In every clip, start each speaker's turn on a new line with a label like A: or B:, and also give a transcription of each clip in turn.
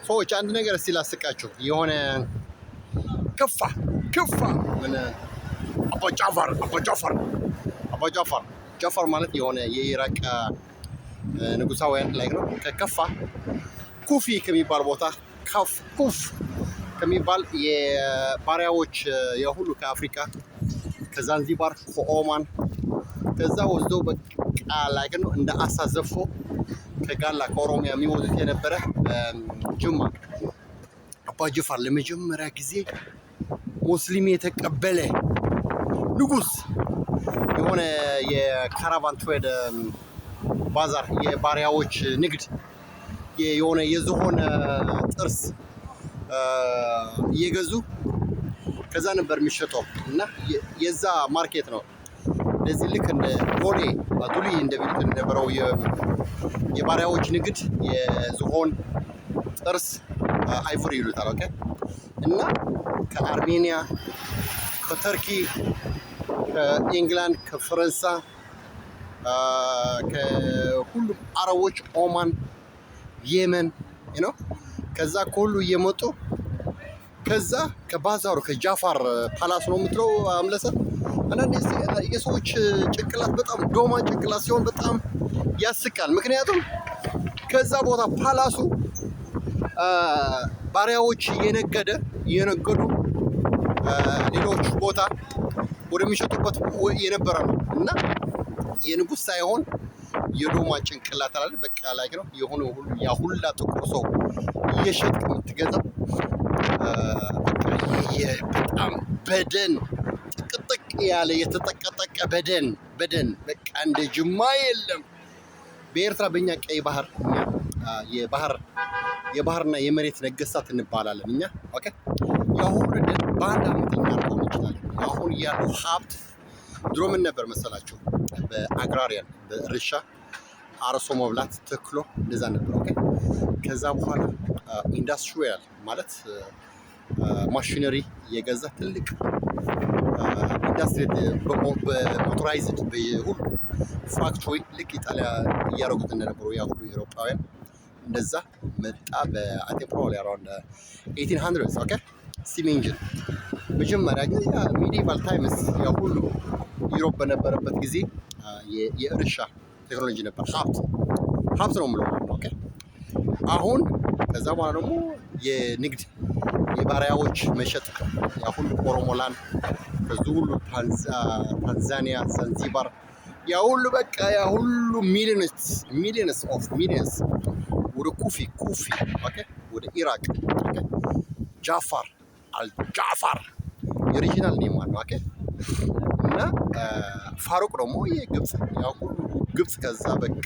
A: ሰዎች አንድ ነገር እስቲ ላስቃችሁ። የሆነ ከፋ ምን ጃፈር ማለት የሆነ የኢራቅ ንጉሳውያን ላይ ነው። ከከፋ ኩፊ ከሚባል ቦታ ኩፍ ከሚባል የባሪያዎች የሁሉ ከአፍሪካ ከዛንዚባር ከኦማን ከዛ ወስዶ በቃ ላይ ነው እንደ አሳ ዘፎ ከጋላ ከኦሮሚያ የሚወጡት የነበረ ጅማ አባ ጅፋር ለመጀመሪያ ጊዜ ሙስሊም የተቀበለ ንጉስ የሆነ የካራቫን ትሬድ ባዛር የባሪያዎች ንግድ የሆነ የዝሆን ጥርስ እየገዙ ከዛ ነበር የሚሸጠው እና የዛ ማርኬት ነው። ለዚህ ልክ እንደ ዶሌ ባቱሊ እንደሚሉት እንደነበረው የባሪያዎች ንግድ የዝሆን ጥርስ አይቮሪ ይሉታል። ኦኬ እና ከአርሜኒያ ከተርኪ ከኢንግላንድ ከፈረንሳይ ከሁሉም አረቦች ኦማን የመን ነው ከዛ ከሁሉ እየመጡ ከዛ ከባዛሩ ከጃፋር ፓላስ ነው የምትለው አምለሰ አንዳንድ የሰዎች ጭንቅላት በጣም ዶማ ጭንቅላት ሲሆን በጣም ያስቃል። ምክንያቱም ከዛ ቦታ ፓላሱ ባሪያዎች እየነገዱ ሌሎች ቦታ ወደሚሸጡበት የነበረ ነው እና የንጉስ ሳይሆን የዶማ ጭንቅላት አለ በቃ ላይ ነው የሆነ ሁሉ ያ ሁላ ጥቁር ሰው እየሸጥክ የምትገዛው በጣም በደን ጥቅጥቅ ያለ የተጠቀጠቀ በደን በቃ እንደ ጅማ የለም። በኤርትራ በእኛ ቀይ ባህር የባህርና የመሬት ነገስታት እንባላለን እኛ። ኦኬ ያሁን ደን በአንድ አመት ልናርገው እንችላለን። አሁን ያለው ሀብት ድሮ ምን ነበር መሰላችሁ? በአግራሪያን በእርሻ አርሶ መብላት ተክሎ እንደዛ ነበር። ኦኬ ከዛ በኋላ ኢንዱስትሪያል ማለት ማሽነሪ የገዛ ትልቅ ኢንዱስትሪ በሞቶራይዝድ በሁሉ ፋክቶሪ ልክ ኢጣሊያ እያደረጉት እንደነበሩ ያ ሁሉ ኤሮፓውያን እንደዛ መጣ። በአቴፕሮል አራውንድ 1800 ኦኬ ስቲም ኢንጂን መጀመሪያ ግን ሚዲቫል ታይምስ ያ ሁሉ ዩሮፕ በነበረበት ጊዜ የእርሻ ቴክኖሎጂ ነበር። ሀብት ነው የምለው። ኦኬ አሁን ከዛ በኋላ ደግሞ የንግድ የባሪያዎች መሸጥ ያ ሁሉ ኦሮሞላንድ ከዚ ሁሉ ታንዛኒያ ዛንዚባር ያ ሁሉ በቃ ያ ሁሉ ሚሊየንስ ወደ ኩፊ ኦኬ ወደ ኢራቅ ኦኬ ጃፋር የኦሪጂናል ኔም ነው። ኦኬ እና ፋሩቅ ደግሞ የግብጽ ያው ሁሉ ግብጽ ከዛ በቃ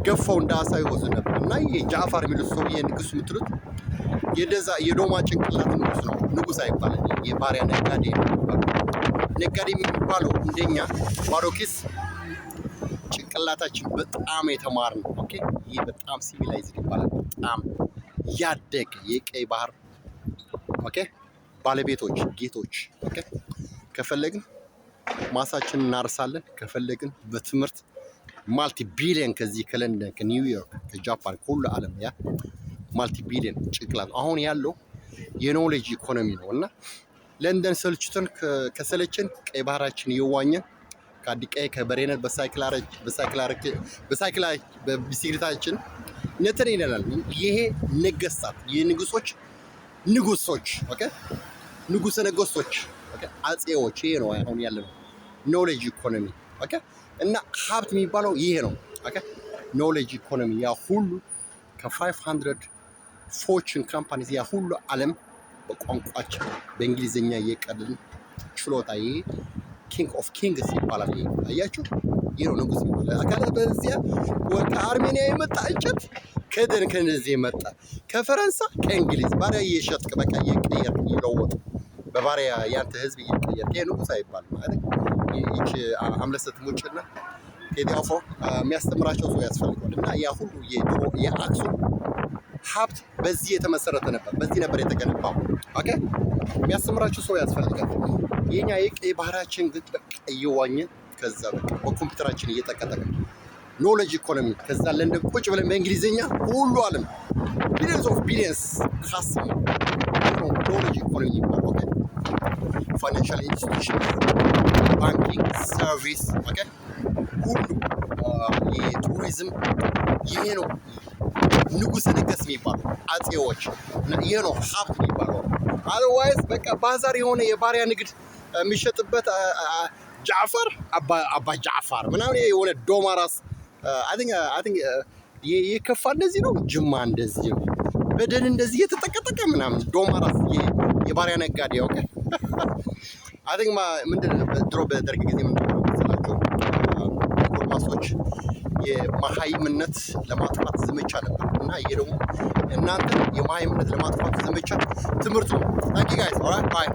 A: ገፋው እንዳሳ ይወዝ ነበር እና የጃፋር የሚሉት ሰው የንጉስ የምትሉት የደዛ የዶማ ጭንቅላት ንጉስ ነው። ንጉስ አይባልም። የባሪያ ነጋዴ የሚባለው እንደኛ ባሮኪስ ጭንቅላታችን በጣም የተማርን ኦኬ ይሄ በጣም ሲቪላይዝድ ይባላል። በጣም ያደገ የቀይ ባህር ኦኬ ባለቤቶች ጌቶች ኦኬ ከፈለግን ማሳችንን እናርሳለን። ከፈለግን በትምህርት ማልቲ ቢሊየን ከዚህ ከለንደን ከኒውዮርክ ከጃፓን ከሁሉ ዓለም ያ ማልቲ ቢሊየን ጭንቅላት አሁን ያለው የኖሌጅ ኢኮኖሚ ነው እና ለንደን ሰልችተን ከሰለችን ቀይ ባህራችን እየዋኘን ከአዲቀይ ከበሬነት በቢሲክሌታችን ነተን ይለናል። ይሄ ነገስታት የንጉሶች ኦኬ ንጉሰ ነገስቶች ኦኬ አጼዎች ይሄ ነው አሁን ያለው ኖሌጅ ኢኮኖሚ ኦኬ እና ሀብት የሚባለው ይሄ ነው። ኦኬ ኖሌጅ ኢኮኖሚ ያ ሁሉ ከ500 ፎርቹን ካምፓኒስ ያ ሁሉ ዓለም በቋንቋቸው በእንግሊዝኛ እየቀለድን ችሎታ ይሄ ኪንግ ኦፍ ኪንግስ ይባላል። ይሄ አያችሁ ይሄ ነው ንጉስ ይባላል። አካለ በዚያ ከአርሜኒያ የመጣ እንጨት ከነዚህ የመጣ ከፈረንሳይ ከእንግሊዝ ባሪያ እየሸጥክ በቃ እየቀየርክ እየለወጥ በባሪያ ያንተ ህዝብ እየቀየርክ ይሄ ንጉስ አይባልም ማለት ይቺ አምለሰት ሙጭና ቴዲ አፍሮ የሚያስተምራቸው ሰው ያስፈልጋል። እና ያ ሁሉ የአክሱም ሀብት በዚህ የተመሰረተ ነበር። በዚህ ነበር የተገነባው። ኦኬ የሚያስተምራቸው ሰው ያስፈልጋል። የኛ የቀይ ባህራችን ግን በቃ እየዋኘ ከዛ በቃ በኮምፒውተራችን እየጠቀጠቀ ኖሌጅ ኢኮኖሚ ከዛ ለንደን ቁጭ ብለን በእንግሊዝኛ ሁሉ ዓለም ቢሊየንስ ካስሙ ቴክኖሎጂ ኢኮኖሚ የሚባለው ኦኬ ፋይናንሻል ኢንስቲትዩሽን ባንኪንግ ሰርቪስ ኦኬ ሁሉ የቱሪዝም ይሄ ነው ንጉሠ ነገሥት የሚባለው አጼዎች ይሄ ነው ሀብት የሚባለው። አዘርዋይዝ በቃ ባዛር የሆነ የባሪያ ንግድ የሚሸጥበት ጃዕፈር አባ ጃዕፈር ምናምን የሆነ ዶማራስ አይ ቲንክ የከፋ እንደዚህ ነው። ጅማ እንደዚህ ነው። በደን እንደዚህ የተጠቀጠቀ ምናምን ዶማራስ የባሪያ ነጋዴ ኦኬ አይ ቲንክ ምንድን ድሮ በደርግ ጊዜ ምንድን ነው መሰላቸው ጎልማሶች የመሃይምነት ለማጥፋት ዘመቻ ነበር እና ይሄ ደግሞ እናንተ የመሃይምነት ለማጥፋት ዘመቻ ትምህርት ነው። ታንኪ ጋይስ ኦልራይት ባይ